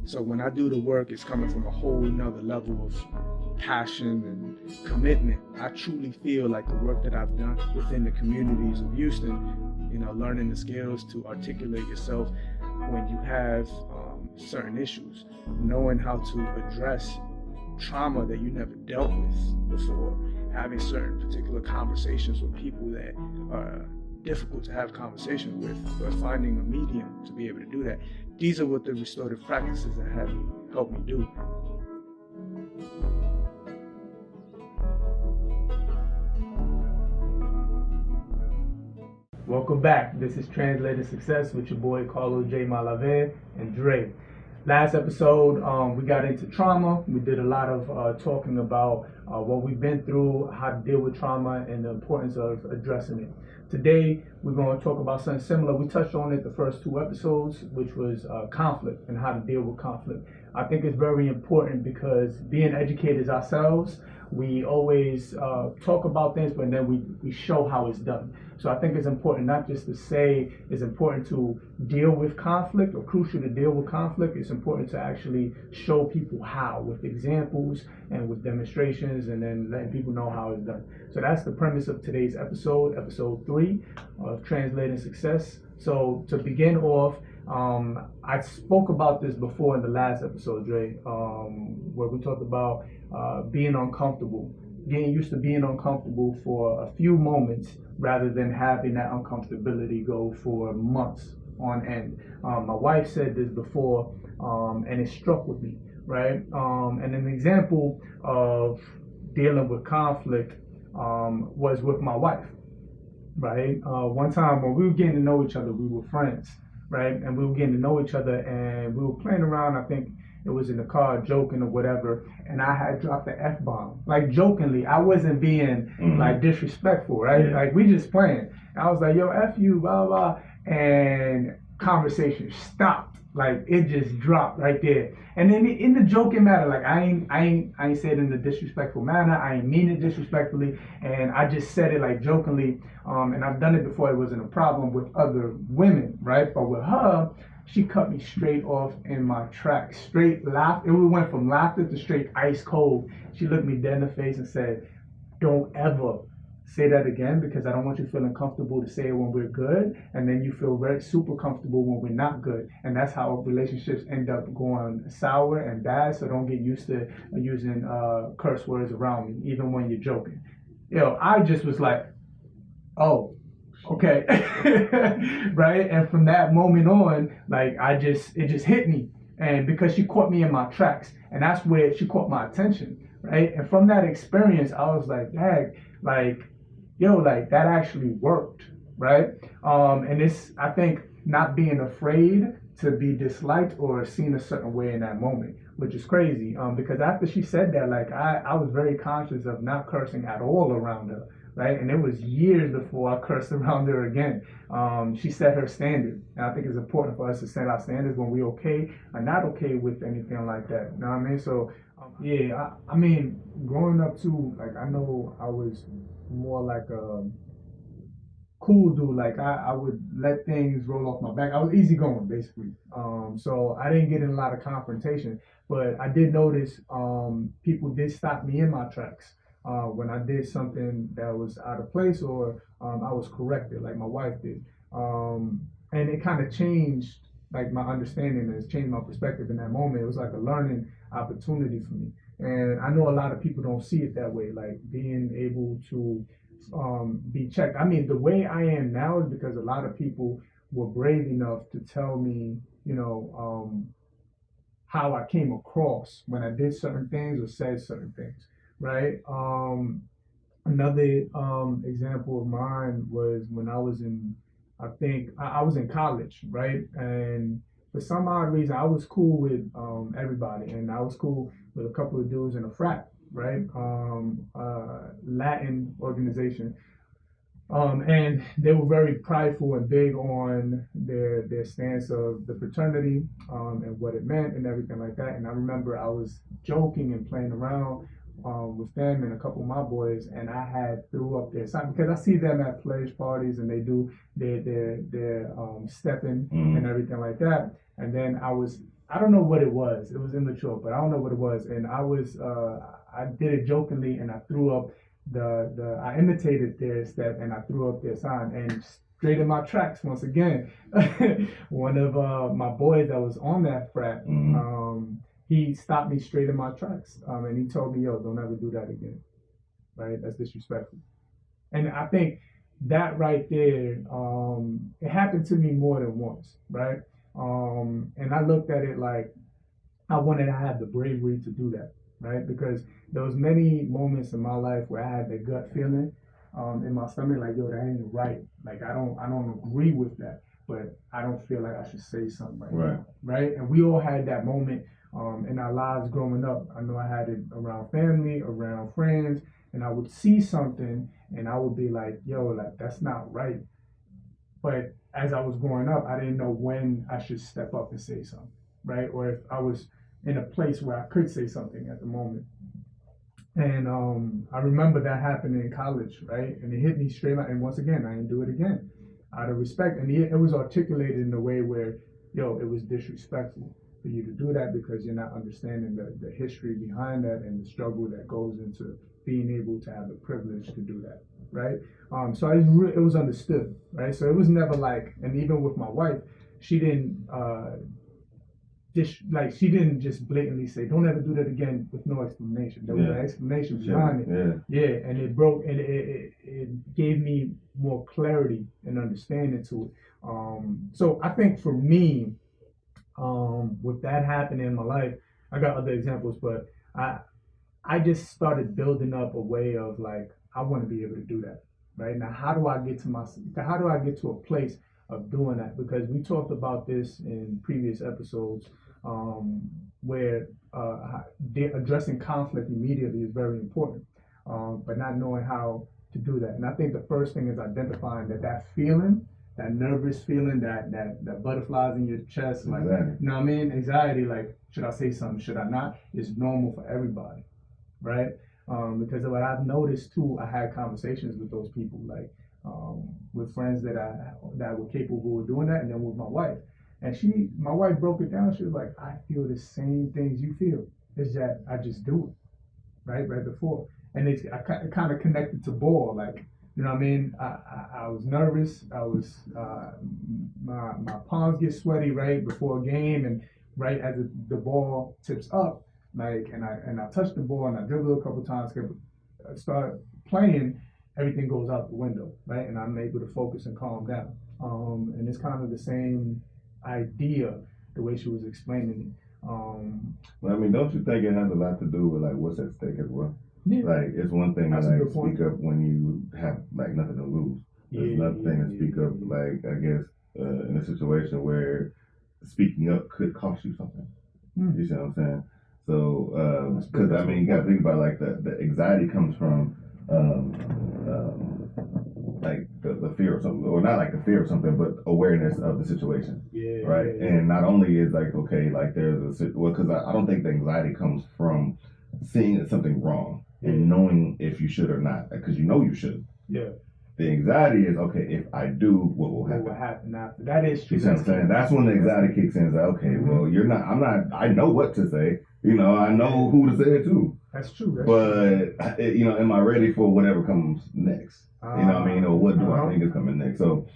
So when I do the work, it's coming from a whole nother level of passion and commitment. I truly feel like the work that I've done within the communities of Houston, learning the skills to articulate yourself when you have certain issues, knowing how to address trauma that you never dealt with before, having certain particular conversations with people that are difficult to have conversations with, but finding a medium to be able to do that. These are what the restorative practices that have helped me do. Welcome back. This is Translated Success with your boy Carlos Malave and Dre. Last episode, we got into trauma. We did a lot of talking about what we've been through, how to deal with trauma, and the importance of addressing it. Today, we're going to talk about something similar. We touched on it the first 2 episodes, which was conflict and how to deal with conflict. I think it's very important because being educators ourselves, we always talk about things, but then we show how it's done. So I think it's important not just to say it's important to deal with conflict or crucial to deal with conflict. It's important to actually show people how with examples and with demonstrations, and then letting people know how it's done. So that's the premise of today's episode 3 of Translating Success. So to begin off, I spoke about this before in the last episode, Dre, where we talked about being uncomfortable, getting used to being uncomfortable for a few moments rather than having that uncomfortability go for months on end. My wife said this before, and it struck with me, right? And an example of dealing with conflict was with my wife, right? One time when we were getting to know each other, we were friends, right? And we were getting to know each other, and we were playing around. I think it was in the car, joking or whatever, and I had dropped the F-bomb, like jokingly. I wasn't being like disrespectful, right? Yeah. Like we just playing. And I was like, yo, F you, blah, blah, and conversation stopped. Like it just dropped right there. And then in the joking matter, like I ain't said it in a disrespectful manner. I ain't mean it disrespectfully, and I just said it like jokingly. And I've done it before. It wasn't a problem with other women, right? But with her, she cut me straight off in my tracks. Straight laughter. We went from laughter to straight ice cold. She looked me dead in the face and said, "Don't ever say that again, because I don't want you feeling comfortable to say it when we're good, and then you feel very super comfortable when we're not good, and that's how relationships end up going sour and bad. So don't get used to using curse words around me, even when you're joking." I just was like, oh, okay. Right? And from that moment on, like it just hit me. And because she caught me in my tracks, and that's where she caught my attention, right? And from that experience, I was like, dang, like, like that actually worked, right? And it's, I think, not being afraid to be disliked or seen a certain way in that moment, which is crazy. Because after she said that, like I was very conscious of not cursing at all around her, right? And it was years before I cursed around her again. She set her standard. And I think it's important for us to set our standards when we're okay or not okay with anything like that. You know what I mean? So, I mean, growing up too, like I know I was more like a cool dude. Like I would let things roll off my back. I was easygoing, basically. So I didn't get in a lot of confrontation, but I did notice people did stop me in my tracks when I did something that was out of place, or I was corrected, like my wife did. And it kind of changed like my understanding, and it's changed my perspective in that moment. It was like a learning opportunity for me. And I know a lot of people don't see it that way, like being able to be checked. I mean, the way I am now is because a lot of people were brave enough to tell me, how I came across when I did certain things or said certain things, right? Another example of mine was when I was in, I think I was in college, right? And for some odd reason, I was cool with everybody, and I was cool with a couple of dudes in a frat, right? Latin organization. And they were very prideful and big on their stance of the fraternity and what it meant and everything like that. And I remember I was joking and playing around with them and a couple of my boys, and I had threw up their sign because I see them at pledge parties and they do their stepping and everything like that. And then I don't know what it was. It was immature, but I don't know what it was. And I did it jokingly, and I threw up I imitated their step and I threw up their sign and straight in my tracks once again. One of my boys that was on that frat, he stopped me straight in my tracks, and he told me, "Yo, don't ever do that again. Right? That's disrespectful." And I think that right there, it happened to me more than once, right? And I looked at it like I wanted to have the bravery to do that, right? Because there was many moments in my life where I had the gut feeling in my stomach, like, yo, that ain't right. Like I don't agree with that, but I don't feel like I should say something right now, right? And we all had that moment in our lives growing up. I know I had it around family, around friends, and I would see something and I would be like, yo, like that's not right. But as I was growing up, I didn't know when I should step up and say something, right? Or if I was in a place where I could say something at the moment. And I remember that happening in college, right? And it hit me straight out. And once again, I didn't do it again out of respect. And it was articulated in a way where, yo, it was disrespectful for you to do that because you're not understanding the history behind that and the struggle that goes into being able to have the privilege to do that, right? So it was understood, right? So it was never like, and even with my wife, she didn't she didn't just blatantly say, "Don't ever do that again" with no explanation. There was an explanation behind it. Yeah, and it gave me more clarity and understanding to it. So I think for me, with that happening in my life, I got other examples, but I just started building up a way of like, I want to be able to do that. Right now, how do I get to a place of doing that? Because we talked about this in previous episodes, where addressing conflict immediately is very important, but not knowing how to do that. And I think the first thing is identifying that feeling, that nervous feeling, that butterflies in your chest, like, you know what I mean, anxiety, like, should I say something, should I not, is normal for everybody, right? Because of what I've noticed too, I had conversations with those people, like with friends that were capable of doing that, and then with my wife. And my wife broke it down. She was like, I feel the same things you feel. It's that I just do it, right before. And I kind of connected to ball, like, you know what I mean? I was nervous. I was my palms get sweaty right before a game, and right as the ball tips up, like, and I touch the ball and I dribble a couple times, start playing, everything goes out the window, right? And I'm able to focus and calm down. And it's kind of the same idea, the way she was explaining it. Well, I mean, don't you think it has a lot to do with like what's at stake as well? Yeah. Like, it's one thing to like speak up when you have like nothing to lose. There's another thing to speak up, like, I guess, in a situation where speaking up could cost you something. You see what I'm saying? So, because I mean, you gotta think about like the anxiety comes from like the fear of something, or not like the fear of something, but awareness of the situation, right? And not only is like, okay, like there's because I don't think the anxiety comes from seeing something wrong and knowing if you should or not, because you know you should. Yeah. The anxiety is, okay, if I do, what will happen? What will happen after? That is true. You see what I'm saying? That's when the anxiety kicks in. It's like, okay, well, I know what to say. You know, I know who to say it to. That's true. But, you know, am I ready for whatever comes next? You know what I mean? Or what do I think is coming next? So,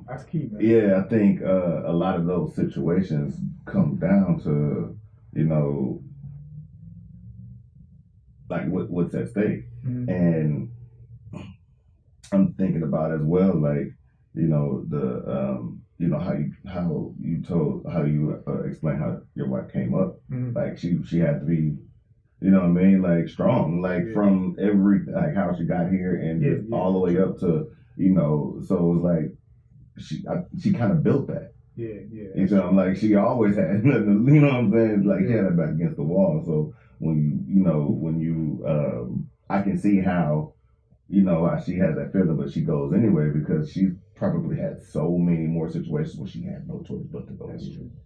that's key, man. Yeah, I think a lot of those situations come down to, you know, like what's at stake. And I'm thinking about as well, like, you know, you know, how you explain how your wife came up. Like she had to be, you know what I mean, like strong, like from like how she got here and just all the way up to, you know, so it was like she kind of built that. You know, like she always had nothing, you know what I'm saying? Like she had her back against the wall. So when I can see how, you know, she has that feeling, but she goes anyway because she probably had so many more situations where she had no choice but to go.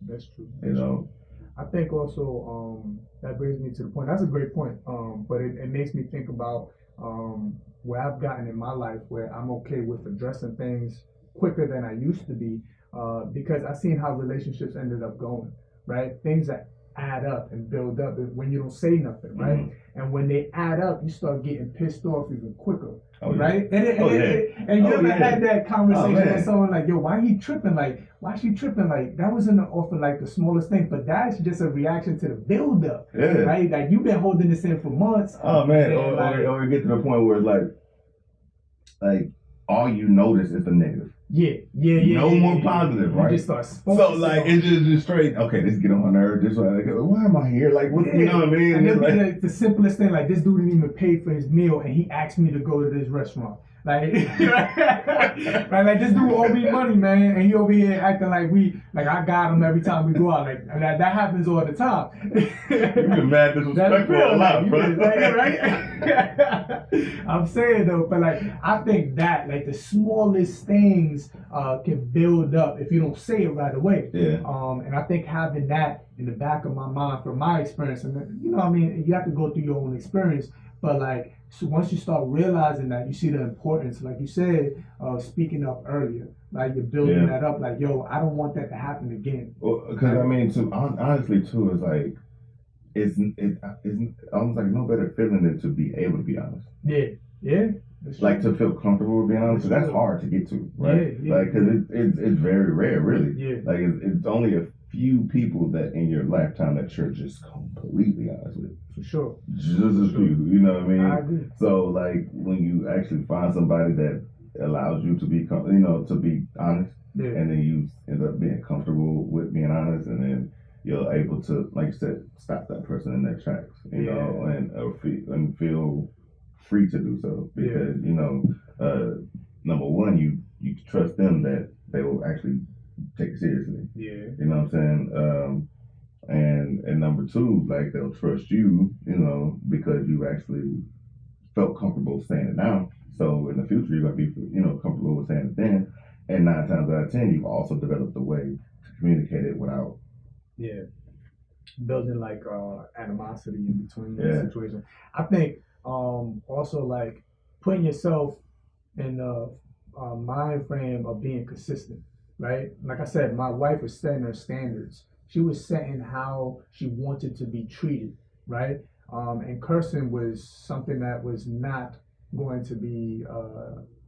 That's true. You know. I think also that brings me to the point. That's a great point. But it makes me think about where I've gotten in my life where I'm okay with addressing things quicker than I used to be because I've seen how relationships ended up going, right? Things that add up and build up when you don't say nothing, right? Mm-hmm. And when they add up, you start getting pissed off even quicker. Oh, yeah. Right? And you ever had that conversation with someone like, yo, why he tripping? Like, why she tripping? Like, that wasn't off of like the smallest thing, but that's just a reaction to the buildup. Yeah. Right? Like, you've been holding this in for months. Oh, man. Or get to the point where it's like, all you notice is the negative. No more positive, right? You just start so like it's just straight. Okay, let's get on my nerve. This way, why am I here? Like, what? You know what I mean? And it'll be the simplest thing. Like, this dude didn't even pay for his meal, and he asked me to go to this restaurant. Like, right? Like, this dude owe me money, man, and he over here acting like I got him every time we go out. Like, that happens all the time. You've been mad disrespectful a lot, bro. Right? I'm saying though, but like, I think that like the smallest things can build up if you don't say it right away. Yeah. And I think having that in the back of my mind from my experience, and you know what I mean, you have to go through your own experience, but like, so once you start realizing that, you see the importance, like you said, speaking up earlier, like you're building that up, like, yo, I don't want that to happen again. Well, because I mean, honestly too, it's like, it's almost like no better feeling than to be able to be honest. Yeah. Like to feel comfortable with being honest, that's hard to get to, right? Like, cause it's very rare, really. Like it's only a few people that in your lifetime that you're just completely honest with. For sure. Just a few, you know what I mean? I agree. So like when you actually find somebody that allows you to be, to be honest, and then you end up being comfortable with being honest, and then you're able to, like you said, stop that person in their tracks, you know, and feel free to do so because number one, you trust them that they will actually take it seriously. You know what I'm saying? And number two, like they'll trust you, because you actually felt comfortable saying it now. So in the future, you're gonna be, comfortable with saying it then. And 9 times out of 10, you've also developed a way to communicate it without. Building like animosity in between that situation. I think also like putting yourself in the mind frame of being consistent, right? Like I said, my wife was setting her standards. She was setting how she wanted to be treated, right? And cursing was something that was not going to be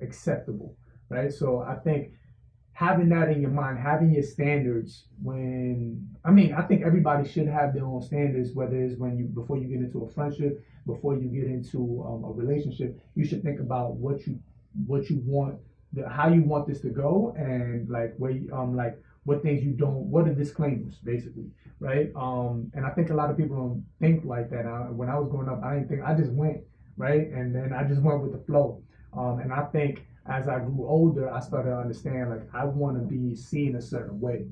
acceptable, right? So I think having that in your mind, having your standards I think everybody should have their own standards, whether it's before you get into a friendship, before you get into a relationship, you should think about what you want, how you want this to go, and like what things you don't, what are disclaimers basically, right? And I think a lot of people don't think like that. When I was growing up, I didn't think, I just went, right? And then I just went with the flow. And I think as I grew older, I started to understand, like, I want to be seen a certain way.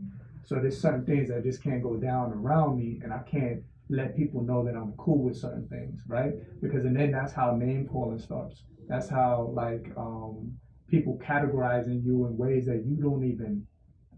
So there's certain things that just can't go down around me, and I can't let people know that I'm cool with certain things, right? Because and then that's how name calling starts. That's how people categorizing you in ways that you don't even,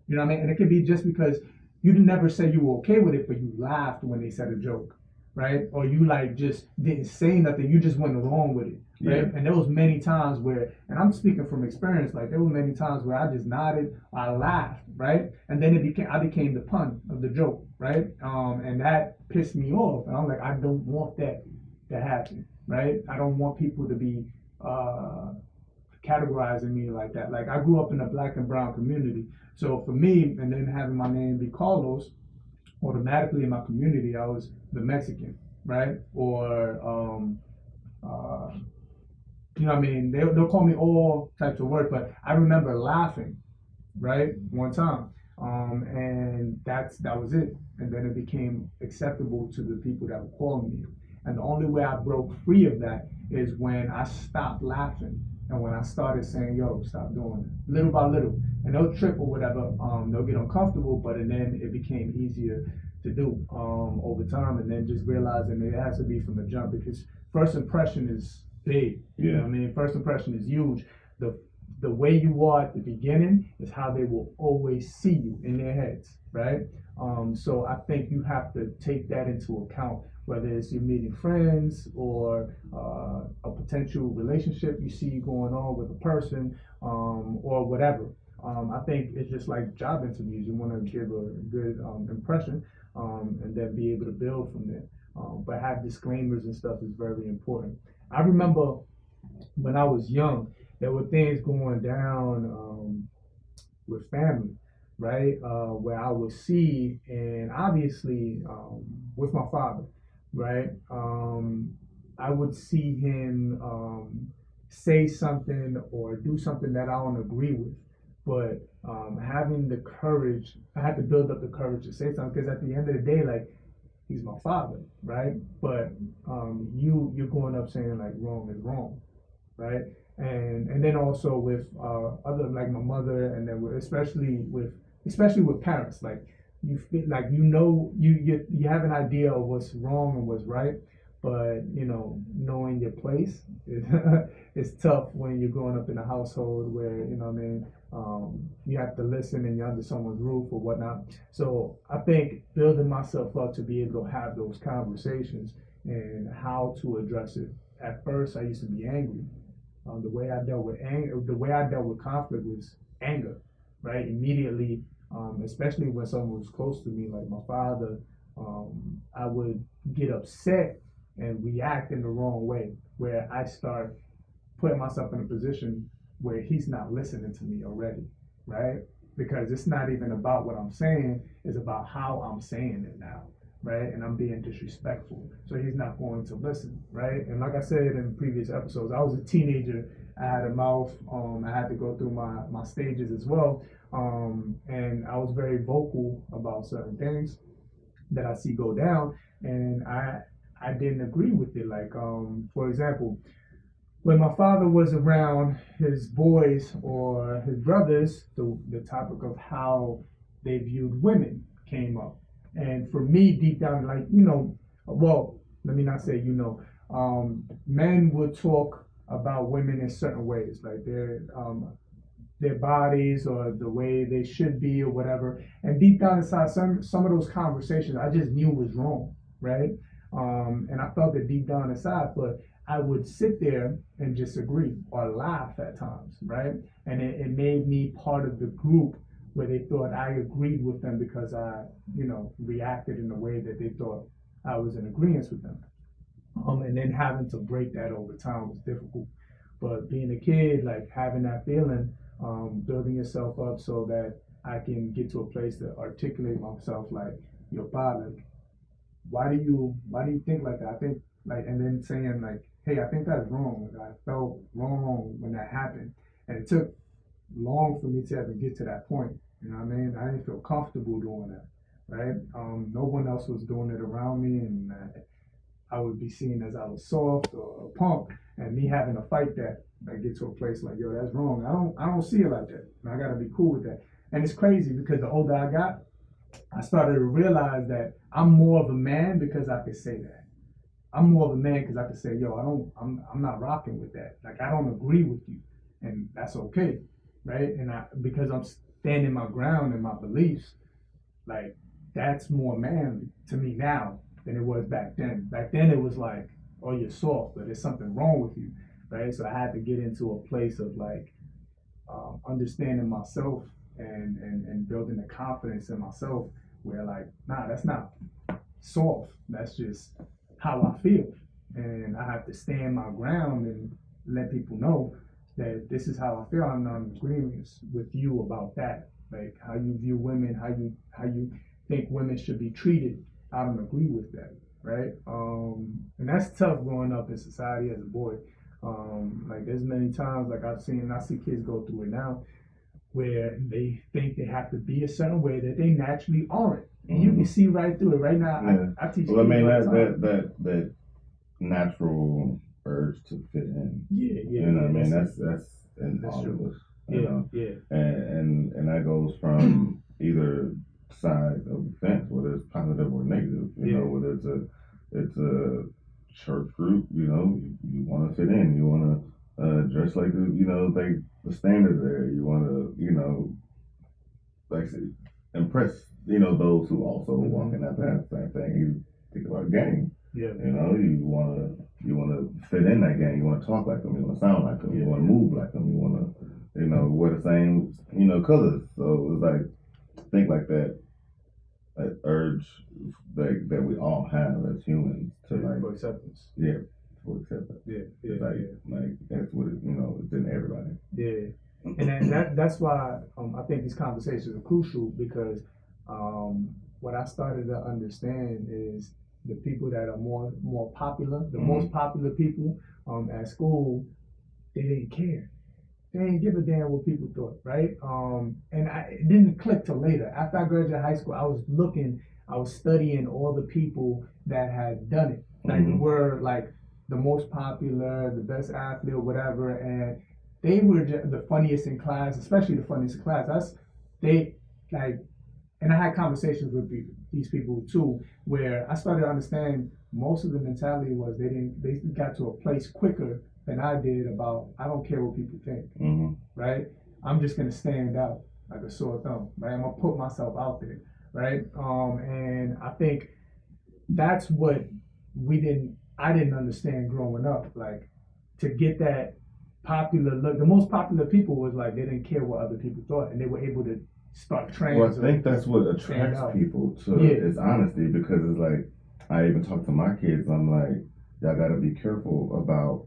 you know what I mean? And it could be just because you didn't never say you were okay with it, but you laughed when they said a joke, right? Or you just didn't say nothing, you just went along with it. Right? And there was many times where, and I'm speaking from experience, like there were many times where I just nodded, I laughed, right? And then I became the pun of the joke, right? And that pissed me off. And I'm like, I don't want that to happen, right? I don't want people to be categorizing me like that. Like, I grew up in a Black and brown community. So for me, and then having my name be Carlos, automatically in my community, I was the Mexican, right? Or, you know what I mean? They'll call me all types of words, but I remember laughing, right? One time. And that was it. And then it became acceptable to the people that were calling me. And the only way I broke free of that is when I stopped laughing. And when I started saying, yo, stop doing it, little by little. And they'll trip or whatever, they'll get uncomfortable, but and then it became easier to do over time. And then just realizing it has to be from the jump, because first impression is big. You know what I mean? First impression is huge. The the way you are at the beginning is how they will always see you in their heads, right? So I think you have to take that into account, whether it's you meeting friends or a potential relationship you see going on with a person, or whatever. I think it's just like job interviews. You want to give a good impression, and then be able to build from there. But have disclaimers and stuff is very important. I remember when I was young, there were things going down with family, right? Where I would see, and obviously with my father, right? I would see him say something or do something that I don't agree with, but having the courage, I had to build up the courage to say something because at the end of the day, like he's my father, right? But you're going up saying like wrong is wrong, right? And then also with other like my mother, and then especially with parents, like you feel like you have an idea of what's wrong and what's right, but knowing your place is tough when you're growing up in a household where what I mean, you have to listen and you're under someone's roof or whatnot. So I think building myself up to be able to have those conversations and how to address it. At first, I used to be angry. The way I dealt with anger, the way I dealt with conflict was anger, right? Immediately, especially when someone was close to me, like my father, I would get upset and react in the wrong way, where I start putting myself in a position where he's not listening to me already, right? Because it's not even about what I'm saying, it's about how I'm saying it now, right? And I'm being disrespectful. So he's not going to listen, right? And like I said in previous episodes, I was a teenager. I had a mouth. I had to go through my stages as well. And I was very vocal about certain things that I see go down. And I didn't agree with it. Like, for example, when my father was around his boys or his brothers, the topic of how they viewed women came up. And for me, deep down, like, well, let me not say, men would talk about women in certain ways, like their bodies or the way they should be or whatever. And deep down inside, some of those conversations I just knew was wrong, right? And I felt it deep down inside, but I would sit there and disagree or laugh at times, right? And it made me part of the group where they thought I agreed with them because I, reacted in a way that they thought I was in agreement with them. And then having to break that over time was difficult. But being a kid, like having that feeling, building yourself up so that I can get to a place to articulate myself like, yo, Pa, like, why do you think like that? I think like, and then saying like, hey, I think that's wrong. Like, I felt wrong when that happened. And it took long for me to ever get to that point. You know what I mean? I didn't feel comfortable doing that, right? No one else was doing it around me, and I would be seen as I was soft or a punk. And me having to fight that, I get to a place like, yo, that's wrong. I don't see it like that. And I gotta be cool with that. And it's crazy because the older I got, I started to realize that I'm more of a man because I could say that. I'm more of a man because I could say, yo, I'm not rocking with that. Like, I don't agree with you, and that's okay, right? And because I'm standing my ground and my beliefs, like that's more manly to me now than it was back then. Back then it was like, oh, you're soft, but there's something wrong with you, right? So I had to get into a place of like understanding myself and building the confidence in myself, where like, nah, that's not soft. That's just how I feel, and I have to stand my ground and let people know that this is how I feel. I'm not in agreement with you about that. Like how you view women, how you think women should be treated. I don't agree with that, right? And that's tough growing up in society as a boy. Like there's many times like I see kids go through it now, where they think they have to be a certain way that they naturally aren't. And you can see right through it right now. Yeah. I teach. Well, I mean that natural urge to fit in. Yeah. You know what I mean? That's in all of us. You know? Yeah. And that goes from either side of the fence, whether it's positive or negative. You know, whether it's a church group. You know, you want to fit in. You want to dress like the standard there. You want to, like I said, impress, those who also walk in that path. Same thing. You think about gang. Yeah. You wanna fit in that gang. You wanna talk like them. You wanna sound like them. You wanna move like them. You wanna, wear the same, colors. So it's like think like that urge that we all have as humans to for acceptance. Yeah, for acceptance. Yeah. Like that's what it's in everybody. Yeah. And that's why I think these conversations are crucial, because what I started to understand is the people that are more popular, the most popular people at school, they didn't care. They didn't give a damn what people thought, right? And it didn't click till later. After I graduated high school, I was studying all the people that had done it, like were like the most popular, the best athlete, or whatever, and they were the funniest in class, especially the funniest in class. And I had conversations with these people too, where I started to understand most of the mentality was they got to a place quicker than I did about, I don't care what people think, right? I'm just gonna stand out like a sore thumb, right? I'm gonna put myself out there, right? And I think that's what I didn't understand growing up, like to get that popular look. The most popular people was like, they didn't care what other people thought, and they were able to start trends. Well, I think that's what attracts people to is honesty, because it's like, I even talk to my kids, I'm like, y'all gotta be careful about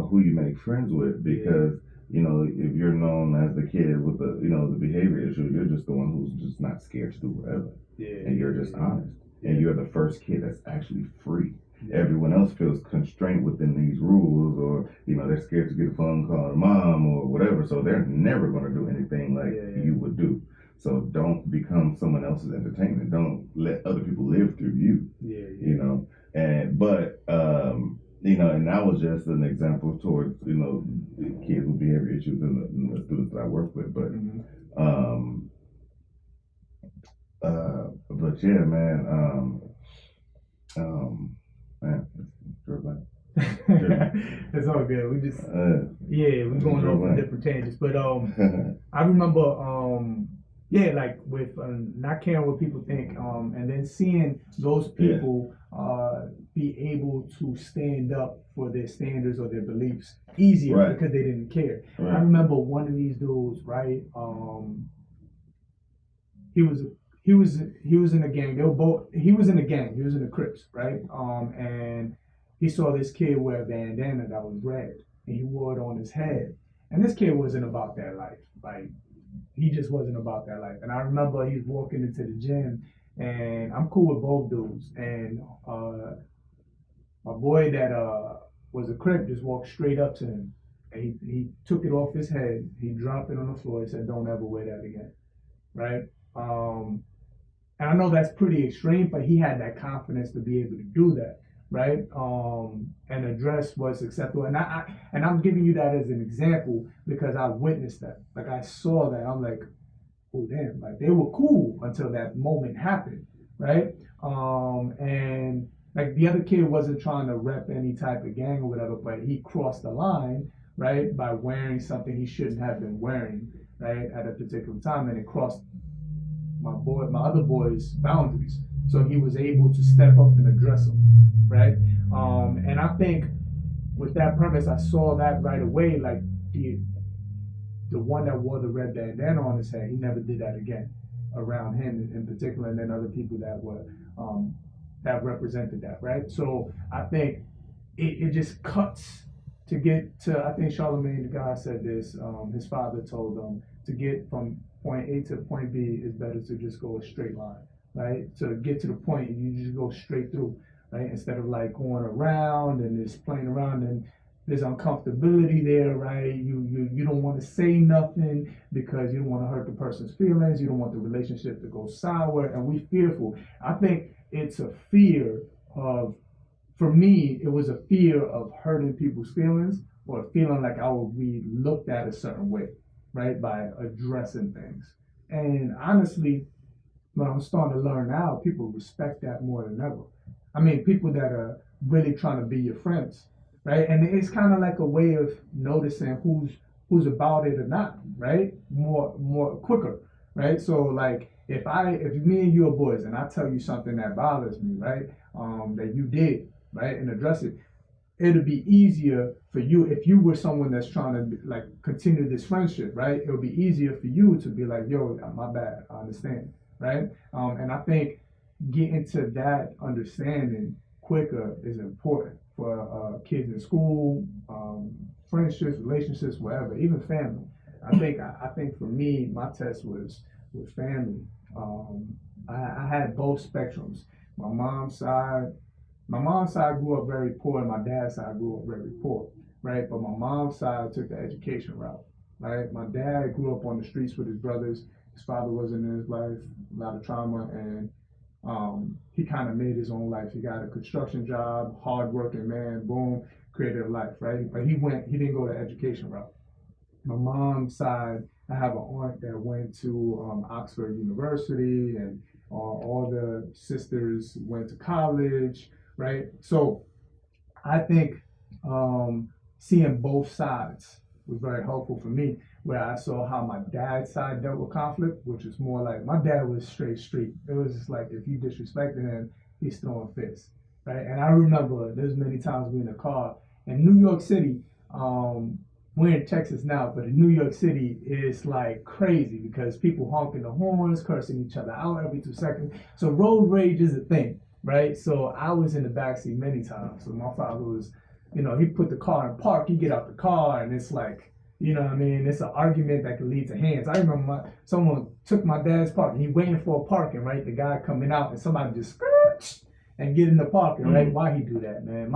who you make friends with, because if you're known as the kid with the behavior issue, you're just the one who's just not scared to do whatever, and you're just honest, and you're the first kid that's actually free. Everyone else feels constrained within these rules, or they're scared to get a phone call to mom or whatever, so they're never going to do anything like you would do. So don't become someone else's entertainment. Don't let other people live through you. And that was just an example towards kids with behavior issues and the students that I work with. But yeah, man. Man, it's all good. We just we're going off on different tangents. But I remember like with not caring what people think, and then seeing those people be able to stand up for their standards or their beliefs easier because they didn't care. I remember one of these dudes, right? He was in a gang. He was in a gang. He was in the Crips, right? And he saw this kid wear a bandana that was red, and he wore it on his head. And this kid wasn't about that life. Like, he just wasn't about that life. And I remember he was walking into the gym, and I'm cool with both dudes. And my boy that was a Crip just walked straight up to him, and he took it off his head. He dropped it on the floor. He said, "Don't ever wear that again," right? And I know that's pretty extreme, but he had that confidence to be able to do that, right? And the dress was acceptable. And I'm giving you that as an example because I witnessed that. Like, I saw that. I'm like, oh damn, like they were cool until that moment happened, right? And like the other kid wasn't trying to rep any type of gang or whatever, but he crossed the line, right, by wearing something he shouldn't have been wearing, right, at a particular time, and it crossed my other boy's boundaries. So he was able to step up and address him, right? And I think with that premise, I saw that right away. Like the one that wore the red bandana on his head, he never did that again around him in particular, and then other people that were that represented that, right? So I think it just cuts to get to. I think Charlemagne the guy said this. His father told him to get from point A to point B is better to just go a straight line, right? To get to the point, you just go straight through, right? Instead of like going around and just playing around, and there's uncomfortability there, right? You don't want to say nothing because you don't want to hurt the person's feelings. You don't want the relationship to go sour, and we fearful. I think it's a fear of, for me, it was a fear of hurting people's feelings or feeling like I would be looked at a certain way, right, by addressing things. And honestly, what I'm starting to learn now, people respect that more than ever. I mean, people that are really trying to be your friends, right? And it's kind of like a way of noticing who's about it or not, right? More quicker, right? So like if me and you are boys and I tell you something that bothers me, right, that you did, right, and address it, it'll be easier for you if you were someone that's trying to like continue this friendship, right? It'll be easier for you to be like, yo, my bad, I understand, right? And I think getting to that understanding quicker is important for kids in school, friendships, relationships, whatever, even family. I think for me, my test was with family. I had both spectrums. My mom's side my mom's side grew up very poor, and my dad's side grew up very poor, right? But my mom's side took the education route, right? My dad grew up on the streets with his brothers. His father wasn't in his life, a lot of trauma, and he kind of made his own life. He got a construction job, hardworking man, boom, created a life, right? But he didn't go the education route. My mom's side, I have an aunt that went to Oxford University, and all the sisters went to college, right? So I think seeing both sides was very helpful for me, where I saw how my dad's side dealt with conflict, which is more like my dad was straight street. It was just like if you disrespected him, he's throwing fists, right? And I remember there's many times we in the car in New York City. We're in Texas now, but in New York City, it's like crazy because people honking the horns, cursing each other out every 2 seconds. So road rage is a thing, right? So I was in the backseat many times. So my father was, he put the car in park, he get out the car, and it's like, what I mean? It's an argument that could lead to hands. I remember someone took my dad's parking. He waiting for a parking, right? The guy coming out, and somebody just and get in the parking, right? Why he do that, man?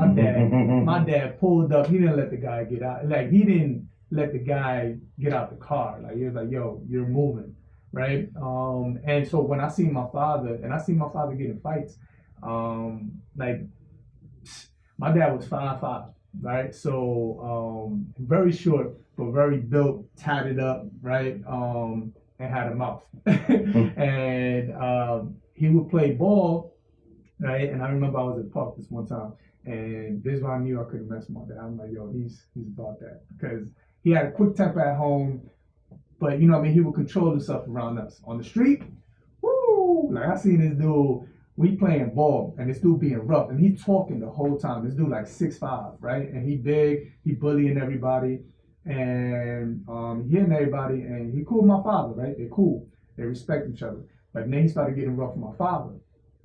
My dad pulled up. He didn't let the guy get out. Like he didn't let the guy get out the car. Like he was like, "Yo, you're moving," right? And so when I see my father, get in fights, like my dad was 5'5", right? So very short, but very built, tatted up, right? And had a mouth, and he would play ball. Right, and I remember I was at the park this one time, and this is why I knew I couldn't mess with my dad. I'm like, yo, he's about that because he had a quick temper at home, but he would control himself around us on the street. Woo! Like I seen this dude, we playing ball, and this dude being rough, and he talking the whole time. This dude like 6'5", right, and he big, he bullying everybody, and he hitting everybody, and he cool with my father, right? They cool, they respect each other, but then he started getting rough with my father.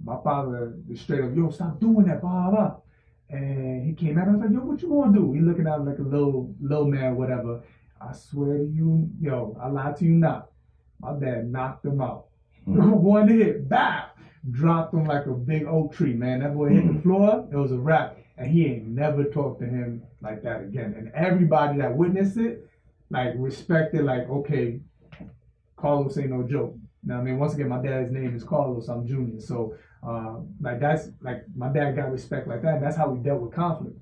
My father was straight up, yo, stop doing that, blah, blah. And he came at him, I was like, yo, what you gonna do? He looking at him like a little man, whatever. I swear to you, yo, I lied to you not. My dad knocked him out. One hit, bow, dropped him like a big oak tree, man. That boy hit the floor, it was a wrap. And he ain't never talked to him like that again. And everybody that witnessed it, like, respected, like, okay, Carlos ain't no joke. Now, I mean, once again, my dad's name is Carlos. I'm junior. So, that's like my dad got respect like that. And that's how we dealt with conflict.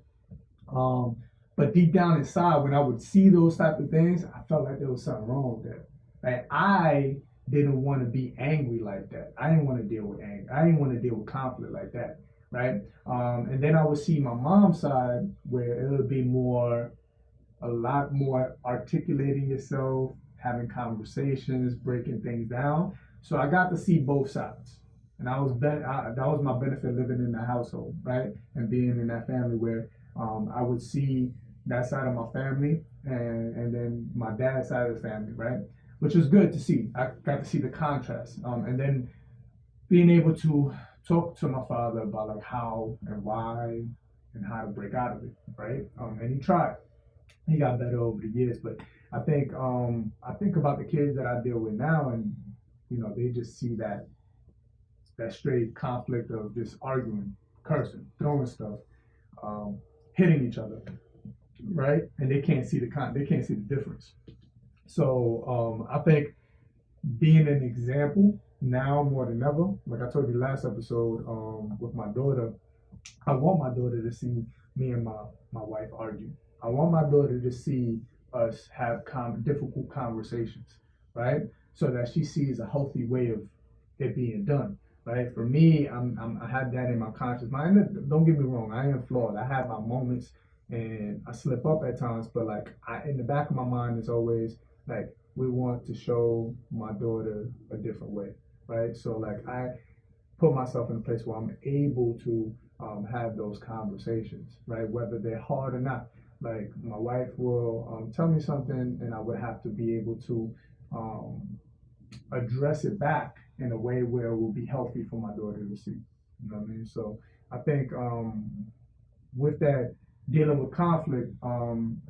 But deep down inside, when I would see those type of things, I felt like there was something wrong with that. Like I didn't want to be angry like that. I didn't want to deal with anger. I didn't want to deal with conflict like that, right? And then I would see my mom's side where it would be a lot more articulating yourself, having conversations, breaking things down. So I got to see both sides. And that was my benefit living in that household, right? And being in that family where I would see that side of my family and then my dad's side of the family, right? Which was good to see. I got to see the contrast. And then being able to talk to my father about like how and why and how to break out of it, right? And he tried. He got better over the years, but I think about the kids that I deal with now, and they just see that straight conflict of just arguing, cursing, throwing stuff, hitting each other, right? And they can't see the difference. So I think being an example now more than ever, like I told you last episode, with my daughter, I want my daughter to see me and my wife argue. I want my daughter to see us have difficult conversations, right? So that she sees a healthy way of it being done, right? For me, I have that in my conscious mind. Don't get me wrong, I am flawed. I have my moments and I slip up at times, but like in the back of my mind is always like we want to show my daughter a different way, right? So like I put myself in a place where I'm able to have those conversations, right? Whether they're hard or not. Like my wife will tell me something, and I would have to be able to um, address it back in a way where it will be healthy for my daughter to see. You know what I mean? So I think with that dealing with conflict in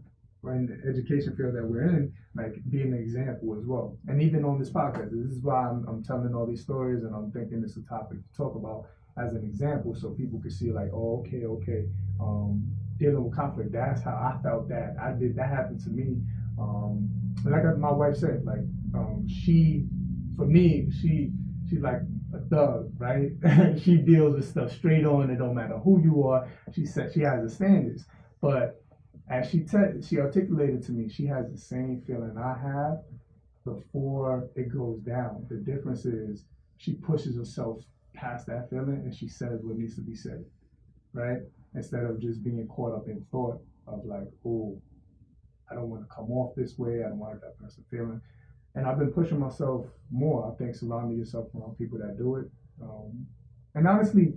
the education field that we're in, like being an example as well. And even on this podcast, this is why I'm telling all these stories and I'm thinking it's a topic to talk about as an example so people can see like, oh, okay, dealing with conflict, that's how I felt that. That happened to me. Like my wife said, like for me, she's like a thug, right? She deals with stuff straight on. It don't matter who you are. She said she has the standards, but as she articulated to me, she has the same feeling I have before it goes down. The difference is she pushes herself past that feeling and she says what needs to be said, right? Instead of just being caught up in thought of like, oh, I don't want to come off this way. I don't want that person feeling. And I've been pushing myself more. I think surrounding yourself around people that do it. And honestly,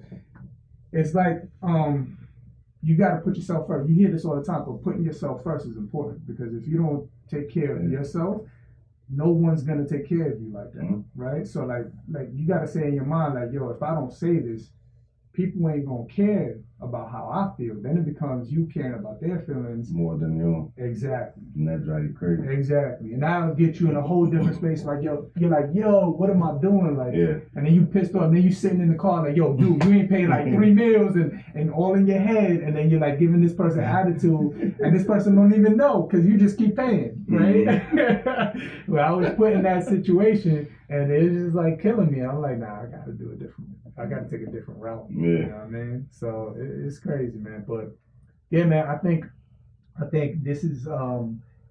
it's like you got to put yourself first. You hear this all the time, but putting yourself first is important because if you don't take care of yourself, no one's gonna take care of you like that, right? So like you got to say in your mind like, yo, if I don't say this, people ain't gonna care about how I feel. Then it becomes you caring about their feelings more than you. Exactly. And that drives you crazy. Exactly. And that'll get you in a whole different space. Like, yo, you're like, yo, what am I doing? Like, and then you pissed off. And then you sitting in the car like, yo, dude, you ain't paid like 3 meals and all in your head. And then you're like giving this person attitude, and this person don't even know because you just keep paying, right? Well, I was put in that situation, and it was just like killing me. I'm like, nah, I got to do it different. I got to take a different route. Yeah. You know what I mean? So it's crazy, man. But yeah, man, I think this is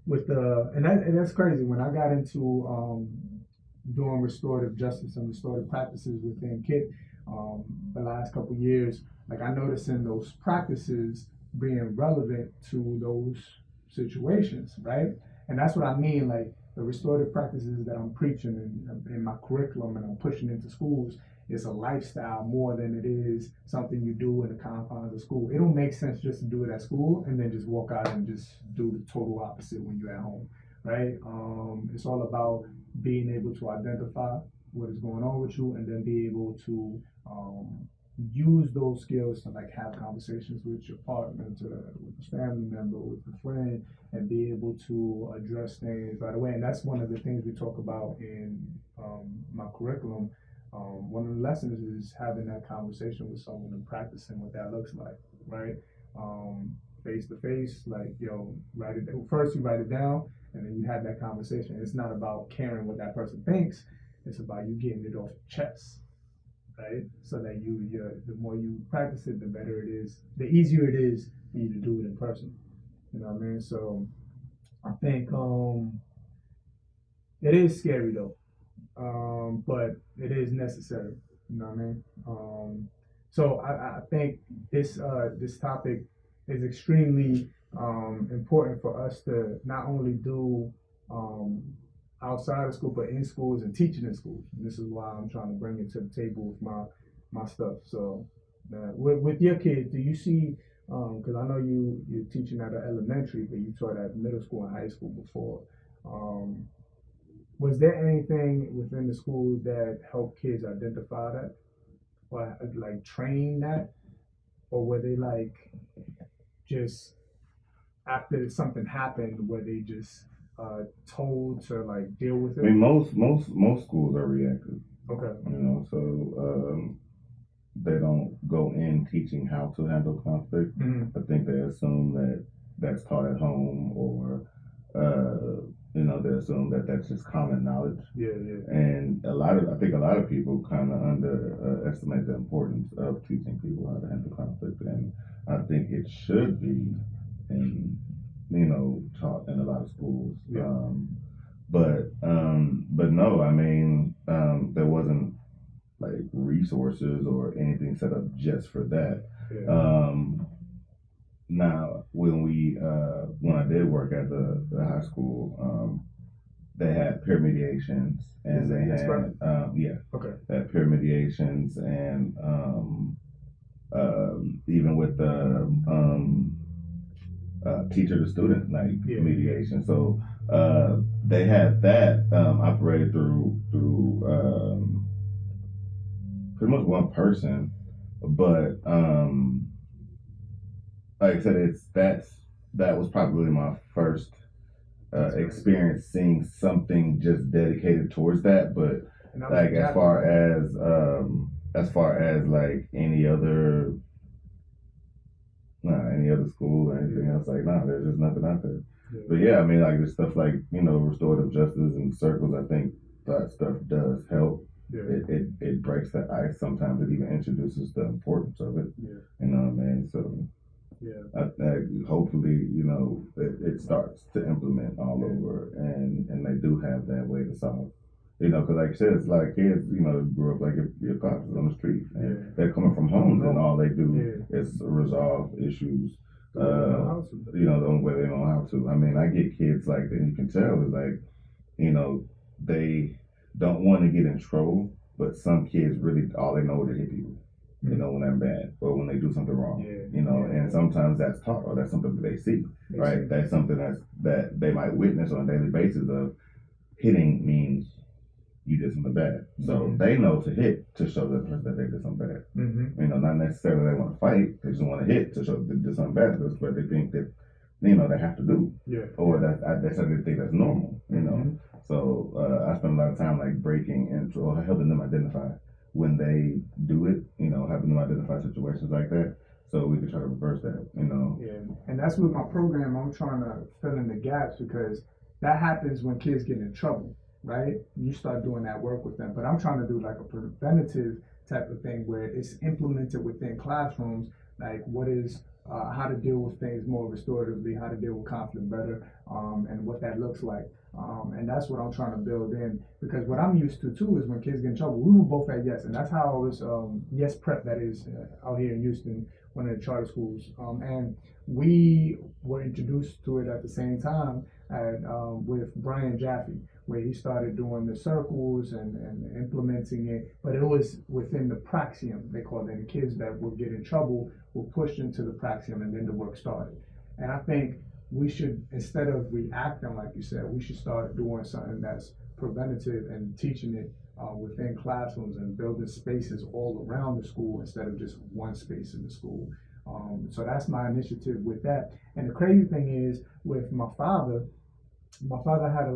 with the and that's crazy. When I got into doing restorative justice and restorative practices within KIT the last couple of years, like I noticed in those practices being relevant to those situations, right? And that's what I mean, like the restorative practices that I'm preaching in my curriculum and I'm pushing into schools. It's a lifestyle more than it is something you do in the confines of school. It don't make sense just to do it at school and then just walk out and just do the total opposite when you're at home, right? It's all about being able to identify what is going on with you and then be able to use those skills to like have conversations with your partner, with a family member, with a friend, and be able to address things right away. And that's one of the things we talk about in my curriculum. One of the lessons is having that conversation with someone and practicing what that looks like, right? Face to face, like, yo, write it down. First you write it down and then you have that conversation. It's not about caring what that person thinks. It's about you getting it off your chest, right? So that the more you practice it, the better it is, the easier it is for you to do it in person. You know what I mean? So I think it is scary though. But it is necessary. You know what I mean? So I think this topic is extremely important for us to not only do outside of school, but in schools and teaching in schools. And this is why I'm trying to bring it to the table with my stuff. So with your kids, do you see? Because I know you're teaching at an elementary, but you taught at middle school and high school before. Was there anything within the school that helped kids identify that or like train that? Or were they like just after something happened, were they just told to like deal with it? I mean, most schools are reactive. Okay. You know, so they don't go in teaching how to handle conflict. I think they assume that that's taught at home or they assume that that's just common knowledge. Yeah. And I think a lot of people kind of underestimate the importance of teaching people how to handle conflict, and I think it should be, taught in a lot of schools. Yeah. But no, I mean, there wasn't like resources or anything set up just for that. Yeah. Now, when I did work at the high school, they had peer mediations, and they had had peer mediations, and even with the teacher to student mediation. So they had that operated through pretty much one person, but like I said, that was probably my first experience seeing something just dedicated towards that. But like as far as like any other school or anything else, like there's just nothing out there. But yeah, I mean, like there's stuff like restorative justice and circles. I think that stuff does help. It breaks the ice. Sometimes it even introduces the importance of it. You know what I mean? So hopefully, it starts to implement all over, and they do have that way to solve. Because like I said, it's a lot of kids, grew up like your cops on the street, and they're coming from homes, and all they do is resolve issues. The only way they know how to. I mean, I get kids like that, and you can tell is like, they don't want to get in trouble, but some kids really all they know is to hit people. When they're bad or when they do something wrong, and sometimes that's taught or that's something that they see, right? That's something that they might witness on a daily basis of hitting means you did something bad. So they know to hit to show the person that they did something bad. Not necessarily they want to fight, they just want to hit to show that they did something bad. That's what they think that, they have to do. Or that's what they think that's normal, So I spend a lot of time like breaking into or helping them identify when they do it, having them identify situations like that, so we can try to reverse that, And that's with my program. I'm trying to fill in the gaps because that happens when kids get in trouble, right? You start doing that work with them, but I'm trying to do like a preventative type of thing where it's implemented within classrooms, like what is how to deal with things more restoratively, how to deal with conflict better, and what that looks like. And that's what I'm trying to build in, because what I'm used to too is when kids get in trouble, we were both at Yes, and that's how I was Yes Prep, that is out here in Houston, one of the charter schools, and we were introduced to it at the same time with Brian Jaffe, where he started doing the circles and implementing it, but it was within the praxium, they called it. The kids that would get in trouble were pushed into the praxium, and then the work started. And I think we should, instead of reacting, like you said, we should start doing something that's preventative and teaching it within classrooms and building spaces all around the school instead of just one space in the school. So that's my initiative with that. And the crazy thing is, with my father had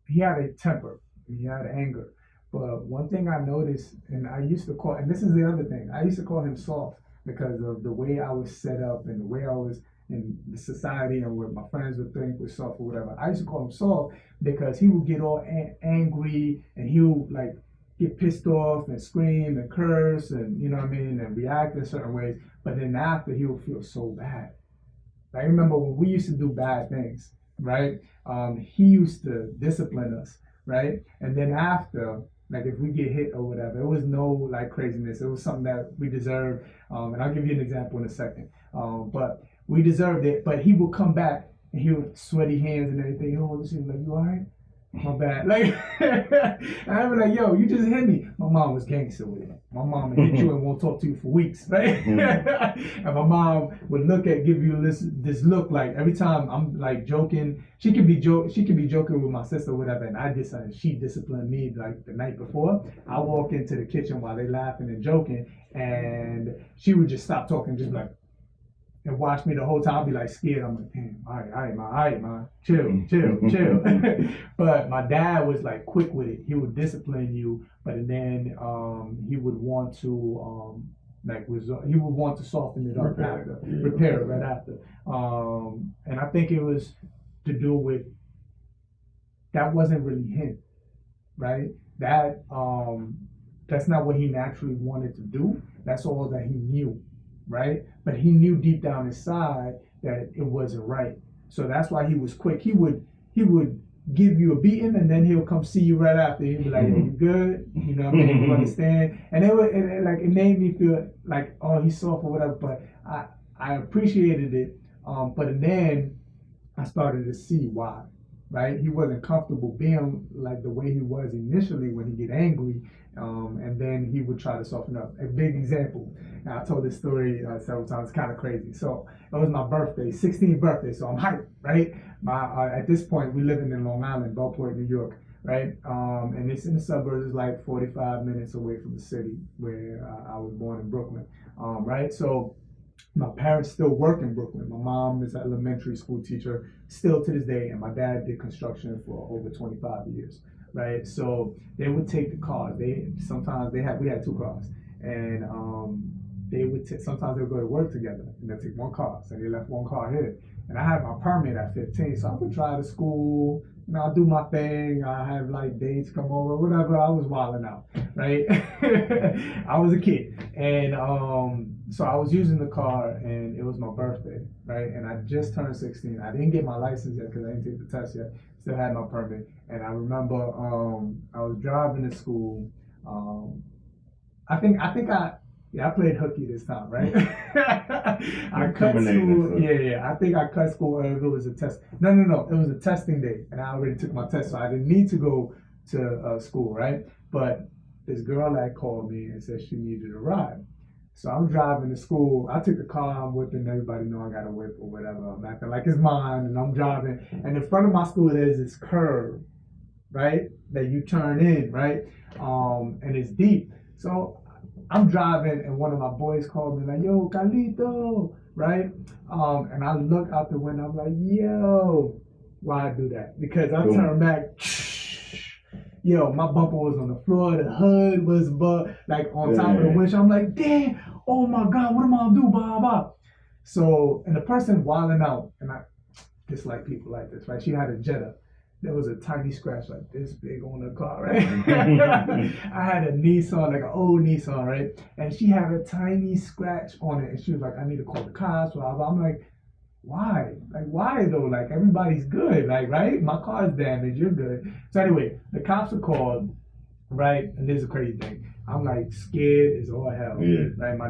he had a temper, he had anger. But one thing I noticed, and I used to call, and this is the other thing, I used to call him soft because of the way I was set up and the way I was in the society and what my friends would think was soft or whatever. I used to call him soft because he would get all angry and he would like get pissed off and scream and curse and and react in certain ways. But then after, he would feel so bad. I remember when we used to do bad things, right? He used to discipline us, right? And then after, like if we get hit or whatever, it was no like craziness. It was something that we deserved. And I'll give you an example in a second. But we deserved it. But he would come back and he would sweaty hands and everything. Oh, listen, like, you all right? My bad. Like, and I'd be like, yo, you just hit me. My mom was gangster with it. My mom would hit you and won't talk to you for weeks, right? And my mom would give you this look, like every time I'm like joking, she could be joking with my sister or whatever, and she disciplined me like the night before. I walk into the kitchen while they laughing and joking, and she would just stop talking, just like, and watch me the whole time. I'll be like scared. I'm like, damn, all right, man, chill. But my dad was like quick with it. He would discipline you, but then he would want to he would want to soften it up repair it right after. And I think it was to do with that wasn't really him, right? That's not what he naturally wanted to do. That's all that he knew. Right? But he knew deep down inside that it wasn't right. So that's why he was quick. He would give you a beating and then he'll come see you right after. He'd be like, you good? You know what I mean? You understand? And it made me feel like, oh, he's soft or whatever. But I appreciated it, but then I started to see why, right? He wasn't comfortable being like the way he was initially when he get angry, and then he would try to soften up. A big example, and I told this story several times, kind of crazy. So it was my birthday, 16th birthday, so I'm hyped, right? At this point, we living in Long Island, Gulfport, New York, right? And it's in the suburbs, it's like 45 minutes away from the city where I was born in Brooklyn, right? So my parents still work in Brooklyn. My mom is an elementary school teacher still to this day, and my dad did construction for over 25 years, right? So they would take the cars. We had two cars, and sometimes they would go to work together, and they'd take one car. So they left one car here, and I had my permit at 15, so I would drive to school. I do my thing. I have like dates come over, whatever. I was wilding out, right? I was a kid, and so I was using the car, and it was my birthday, right? And I just turned 16. I didn't get my license yet because I didn't take the test yet. Still had my permit, and I remember I was driving to school. I played hooky this time, right? I cut school. Yeah. I think I cut school early. It was a test. No. It was a testing day, and I already took my test, so I didn't need to go to school, right? But this girl had called me and said she needed a ride. So I'm driving to school. I took the car. I'm whipping. Everybody know I got a whip or whatever. I'm acting like it's mine, and I'm driving. And in front of my school, there's this curve, right, that you turn in, right? And it's deep. So I'm driving, and one of my boys called me like, "Yo, Carlito," right? And I look out the window. I'm like, "Yo, why I do that?" Because I turned back. Yo, my bumper was on the floor. The hood was like on top of the windshield. I'm like, "Damn! Oh my God, what am I gonna do?" Blah blah. So, and the person wilding out, and I dislike people like this, right? She had a Jetta. There was a tiny scratch like this big on the car, right? I had a Nissan, like an old Nissan, right? And she had a tiny scratch on it, and she was like, "I need to call the cops." Blah blah. I'm like, "Why? Like, why though? Like, everybody's good, like, right? My car's damaged, you're good." So anyway, the cops are called, right? And this is a crazy thing. I'm like scared as all hell, right? My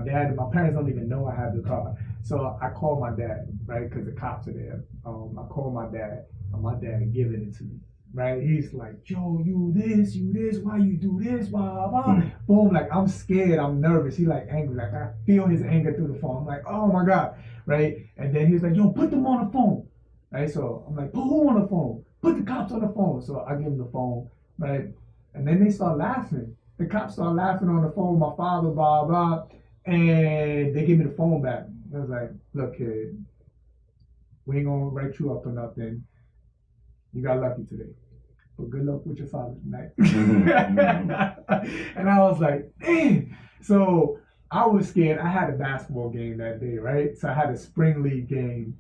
parents don't even know I have the car. So I call my dad, right? Because the cops are there. I call my dad, and my dad giving it to me, right? He's like, "Yo, you this, why you do this, blah, blah." Boom, like I'm scared, I'm nervous. He like angry, like I feel his anger through the phone. I'm like, "Oh my God," right? And then he's like, "Yo, put them on the phone," right? So I'm like, "Put who on the phone?" "Put the cops on the phone." So I give him the phone, right? And then they start laughing. The cops start laughing on the phone, my father, blah, blah, and they give me the phone back. I was like, "Look, kid, we ain't gonna write you up for nothing. You got lucky today, but good luck with your father tonight." And I was like, "Dang." So I was scared. I had a basketball game that day, right? So I had a spring league game.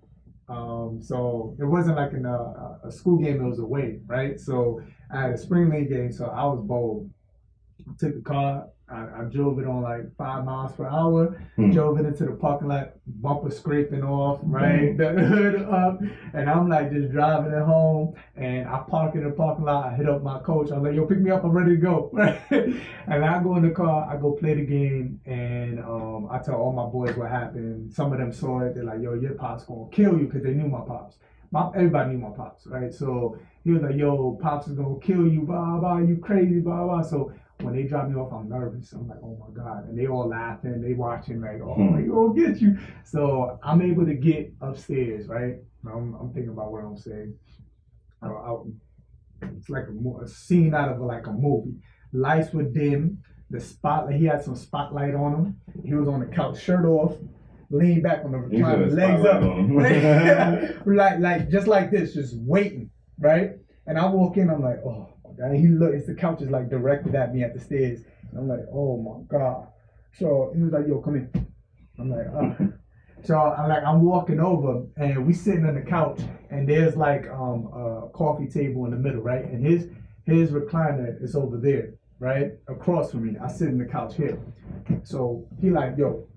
So it wasn't like in a school game, it was away, right? So I had a spring league game, so I was bold. I took the car, I drove it on like 5 miles per hour, drove it into the parking lot, bumper scraping off, right? The hood up, and I'm like just driving it home, and I park in the parking lot, I hit up my coach, I'm like, "Yo, pick me up, I'm ready to go," right? And I go in the car, I go play the game, and I tell all my boys what happened. Some of them saw it, they're like, "Yo, your pop's gonna kill you," because they knew my pops. Everybody knew my pops, right? So he was like, "Yo, pops is gonna kill you, blah, blah, you crazy, blah, blah." So when they drop me off, I'm nervous. I'm like, "Oh my God." And they all laughing, they watching like, "Oh, he gonna get you." So I'm able to get upstairs, right? I'm thinking about what I'm saying. It's like a scene out of like a movie. Lights were dim. He had some spotlight on him. He was on the couch, shirt off, leaned back on the recliner, legs up. like just like this, just waiting, right? And I walk in, I'm like, "Oh." And he the couch is like directed at me at the stairs. And I'm like, "Oh my God." So he was like, "Yo, come in." I'm like, So I'm walking over, and we sitting on the couch, and there's like a coffee table in the middle, right? And his recliner is over there, right? Across from me. I sit in the couch here. So he like, "Yo,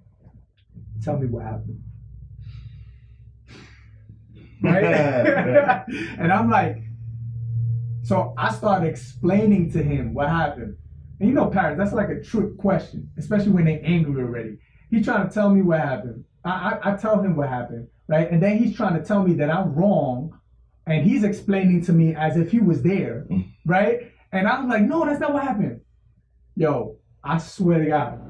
tell me what happened." Right? And I'm like, so I started explaining to him what happened. And parents, that's like a trick question, especially when they're angry already. He trying to tell me what happened. I tell him what happened, right? And then he's trying to tell me that I'm wrong, and he's explaining to me as if he was there, right? And I was like, no, that's not what happened. Yo, I swear to God,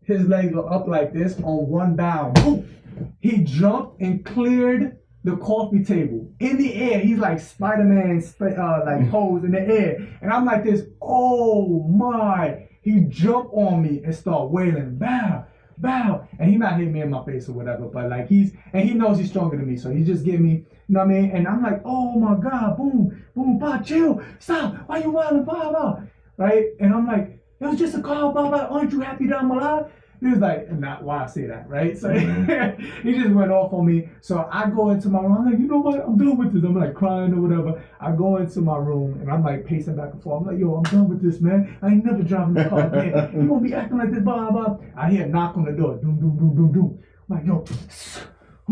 his legs were up like this on one bound. Boom! He jumped and cleared the coffee table in the air. He's like Spider-Man, like pose in the air. And I'm like this, oh my. He jumped on me and start wailing, bow, bow. And he not hitting me in my face or whatever, but like he knows he's stronger than me. So he just give me, you know what I mean? And I'm like, oh my God, boom, boom, bah, chill, stop. Why you wilding, blah, blah. Right? And I'm like, it was just a call, blah, blah. Aren't you happy that I'm alive? He was like, not why I say that, right? So he just went off on me. So I go into my room. I'm like, you know what? I'm done with this. I'm like crying or whatever. I go into my room and I'm like pacing back and forth. I'm like, yo, I'm done with this, man. I ain't never driving the car again. You gonna be acting like this, blah, blah. I hear a knock on the door. Doom, doom, doom, doom, doom. I'm like, yo,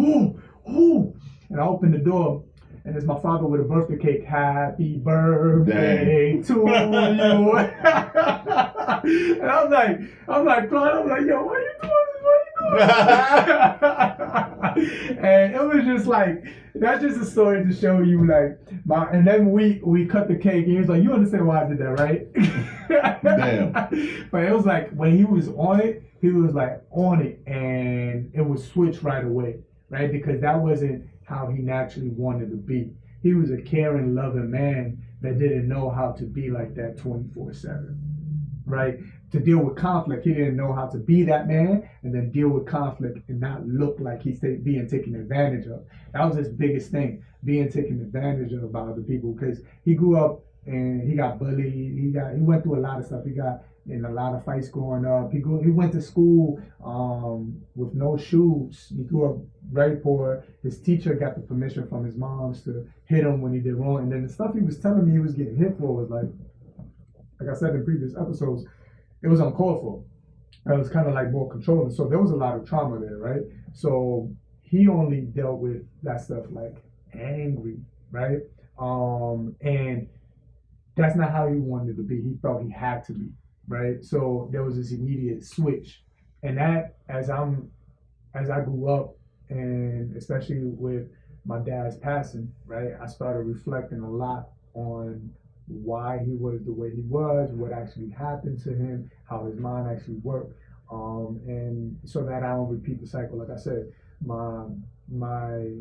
ooh, ooh. And I open the door. And it's my father with a birthday cake. Happy birthday to you. And I'm like crying. I'm like, yo, why you doing this? Why you doing this? And it was just like, that's just a story to show you like and then we cut the cake and he was like, you understand why I did that, right? Damn. But it was like when he was on it, he was like on it and it would switch right away, right? Because that wasn't how he naturally wanted to be. He was a caring, loving man that didn't know how to be like that 24/7, right? To deal with conflict, he didn't know how to be that man and then deal with conflict and not look like he's being taken advantage of. That was his biggest thing, being taken advantage of by other people, because he grew up and he got bullied. He went through a lot of stuff. He got in a lot of fights growing up. He went to school with no shoes. He grew up very poor. His teacher got the permission from his moms to hit him when he did wrong. And then the stuff he was telling me he was getting hit for was like I said in previous episodes, it was uncalled for. It was kind of like more controlling. So there was a lot of trauma there, right? So he only dealt with that stuff like angry, right? And that's not how he wanted to be. He felt he had to be, right? So there was this immediate switch. And that as I grew up, and especially with my dad's passing, right, I started reflecting a lot on why he was the way he was, what actually happened to him, how his mind actually worked, and so that I don't repeat the cycle. Like I said, my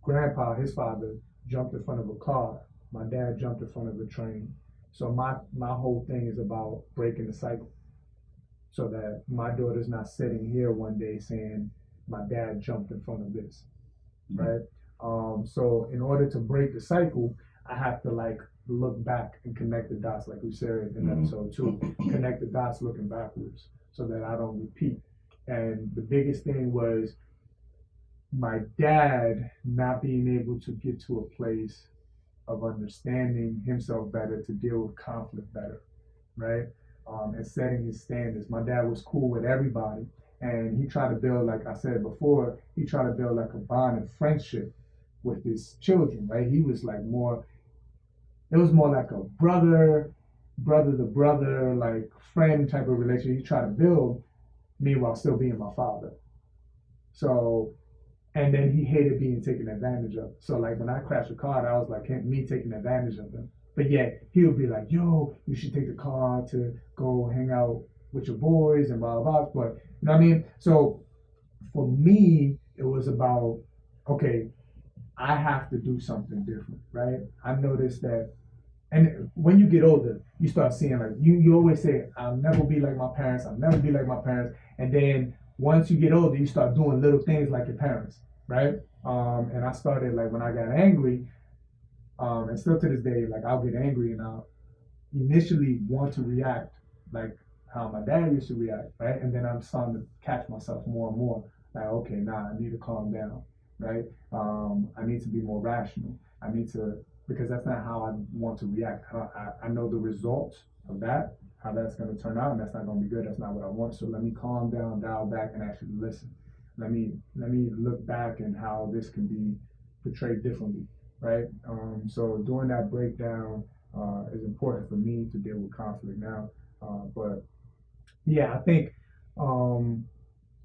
grandpa, his father, jumped in front of a car. My dad jumped in front of a train. So my whole thing is about breaking the cycle, so that my daughter's not sitting here one day saying my dad jumped in front of this, right? So in order to break the cycle, I have to like look back and connect the dots, like we said in episode 2, connect the dots looking backwards so that I don't repeat. And the biggest thing was my dad not being able to get to a place of understanding himself better to deal with conflict better, right? And setting his standards. My dad was cool with everybody, and he tried to build, like I said before, he tried to build like a bond of friendship with his children, right? He was like it was more like a brother to brother, like friend type of relationship he tried to build, me while still being my father. So, and then he hated being taken advantage of. So like when I crashed a car, I was like me taking advantage of him. But yet he would be like, yo, you should take the car to go hang out with your boys and blah, blah, blah. But you know what I mean? So for me, it was about, okay, I have to do something different, right? I noticed that, and when you get older, you start seeing like, you always say, I'll never be like my parents, I'll never be like my parents. And then once you get older, you start doing little things like your parents, right? And I started like when I got angry, and still to this day, like I'll get angry and I'll initially want to react like how my dad used to react, right? And then I'm starting to catch myself more and more, like, okay, I need to calm down, right? I need to be more rational. I need to, because that's not how I want to react. I know the results of that, how that's going to turn out, and that's not going to be good. That's not what I want. So let me calm down, dial back, and actually listen. Let me look back and how this can be portrayed differently, right? So doing that breakdown is important for me to deal with conflict now. But yeah, I think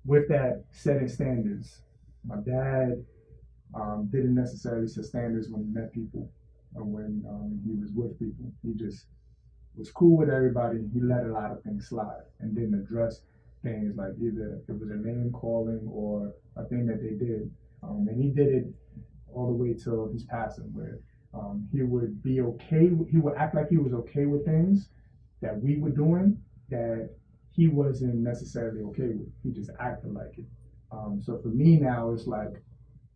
with that setting standards, my dad didn't necessarily set standards when he met people or when he was with people. He just was cool with everybody. He let a lot of things slide and didn't address things like either it was a name calling or a thing that they did. And he did it all the way till his passing, where he would be okay. He would act like he was okay with things that we were doing that he wasn't necessarily okay with. He just acted like it. So for me now, it's like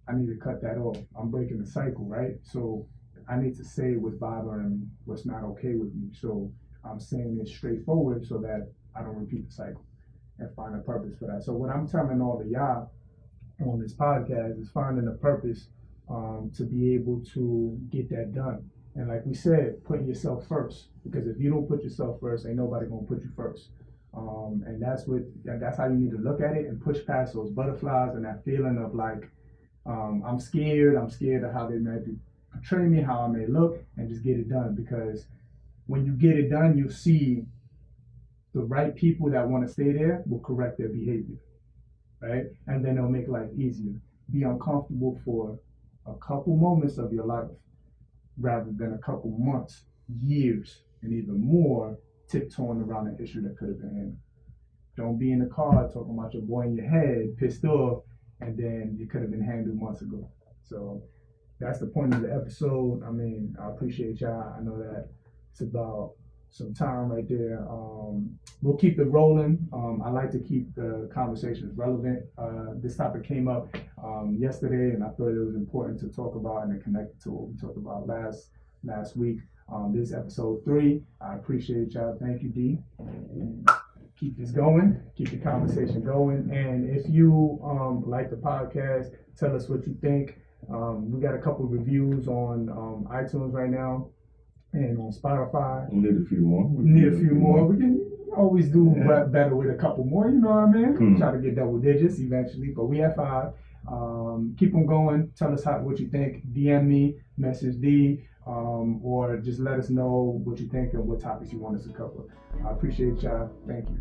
I need to cut that off. I'm breaking the cycle, right? So I need to say what's bothering me, what's not okay with me. So I'm saying it straightforward so that I don't repeat the cycle and find a purpose for that. So what I'm telling all of y'all on this podcast is finding a purpose to be able to get that done. And like we said, putting yourself first, because if you don't put yourself first, ain't nobody gonna put you first. And that's how you need to look at it and push past those butterflies and that feeling of like, I'm scared of how they might portray me, how I may look, and just get it done. Because when you get it done, you'll see the right people that want to stay there will correct their behavior, right? And then they'll make life easier. Be uncomfortable for a couple moments of your life rather than a couple months, years, and even more tiptoeing around an issue that could have been handled. Don't be in the car talking about your boy in your head, pissed off, and then it could have been handled months ago. So that's the point of the episode. I mean, I appreciate y'all. I know that it's about some time right there. We'll keep it rolling. I like to keep the conversations relevant. This topic came up yesterday, and I thought it was important to talk about and to connect to what we talked about last week. This is episode 3. I appreciate y'all. Thank you, D. Keep this going. Keep the conversation going. And if you like the podcast, tell us what you think. We got a couple of reviews on iTunes right now and on Spotify. We need a few more. We can always do better with a couple more, you know what I mean? Try to get double digits eventually, but we have 5. Keep them going. Tell us what you think. DM me, message D, or just let us know what you think and what topics you want us to cover. I appreciate y'all. Thank you.